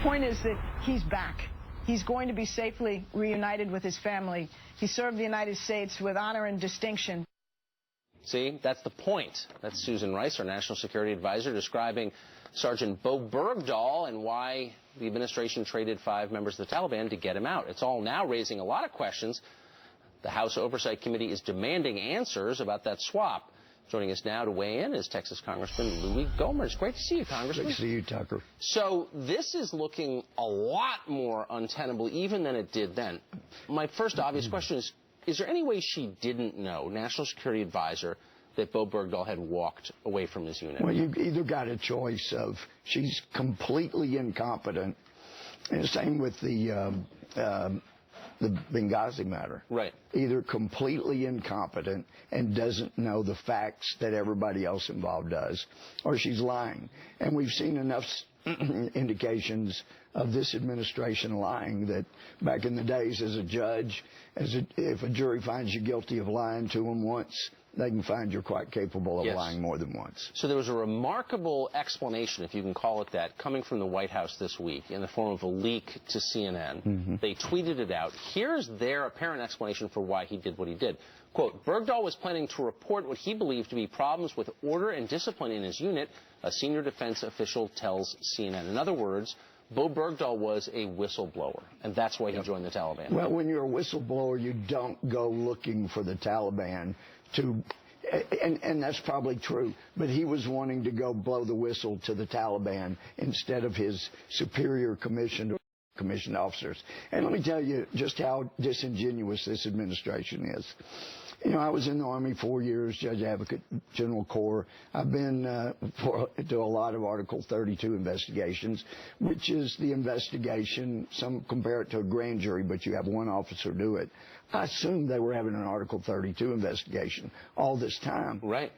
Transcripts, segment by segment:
point is that he's back. He's going to be safely reunited with his family. He served the United States with honor and distinction. See, that's the point. That's Susan Rice, our national security advisor, describing Sergeant Bowe Bergdahl and why the administration traded 5 members of the Taliban to get him out. It's all now raising a lot of questions. The House Oversight Committee is demanding answers about that swap. Joining us now to weigh in is Texas Congressman Louie Gohmert. It's great to see you, Congressman. Great to see you, Tucker. So this is looking a lot more untenable even than it did then. My first obvious question is there any way she didn't know, National Security Advisor, that Bowe Bergdahl had walked away from his unit? Well, you either got a choice of she's completely incompetent, and the same with the Benghazi matter. Right. Either completely incompetent and doesn't know the facts that everybody else involved does, or she's lying. And we've seen enough indications of this administration lying that back in the days as a judge, if a jury finds you guilty of lying to them once, they can find you're quite capable of lying more than once. So there was a remarkable explanation, if you can call it that, coming from the White House this week in the form of a leak to CNN. They tweeted it out. Here's their apparent explanation for why he did what he did. Quote, Bergdahl was planning to report what he believed to be problems with order and discipline in his unit, a senior defense official tells CNN. In other words, Bowe Bergdahl was a whistleblower, and that's why he joined the Taliban. Well, when you're a whistleblower, you don't go looking for the Taliban to, and that's probably true, but he was wanting to go blow the whistle to the Taliban instead of his superior commissioned officers. And let me tell you just how disingenuous this administration is. You know, I was in the Army 4 years, Judge Advocate General Corps. I've been to a lot of Article 32 investigations, which is the investigation. Some compare it to a grand jury, but you have one officer do it. I assumed they were having an Article 32 investigation all this time. Right.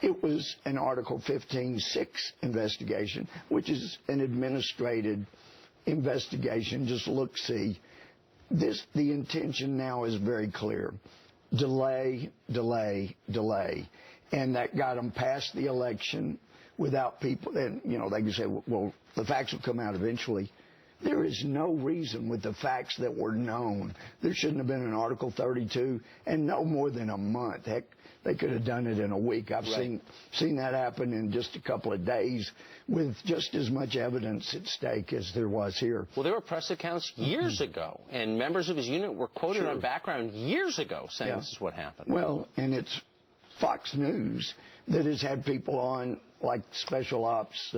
It was an Article 15-6 investigation, which is an administrative investigation, just look-see. The intention now is very clear. Delay, delay, delay. And that got them past the election without people. And, you know, they can say, well, the facts will come out eventually. There is no reason with the facts that were known. There shouldn't have been an Article 32 and no more than a month. Heck, they could have done it in a week. I've seen that happen in just a couple of days with just as much evidence at stake as there was here. Well, there were press accounts years ago, and members of his unit were quoted on background years ago saying this is what happened. Well, and it's Fox News that has had people on, like Special Ops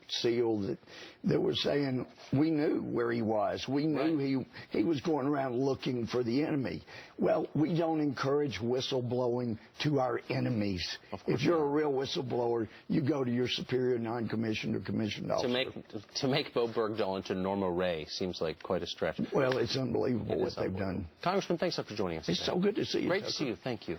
SEAL, that were saying, we knew where he was. We knew he was going around looking for the enemy. Well, we don't encourage whistleblowing to our enemies. If you're a real whistleblower, you go to your superior non-commissioned or commissioned officer. To make Bowe Bergdahl into Norma Ray seems like quite a stretch. Well, it's unbelievable what they've done. Congressman, thanks for joining us. It's so good to see you. Great to see you. Thank you.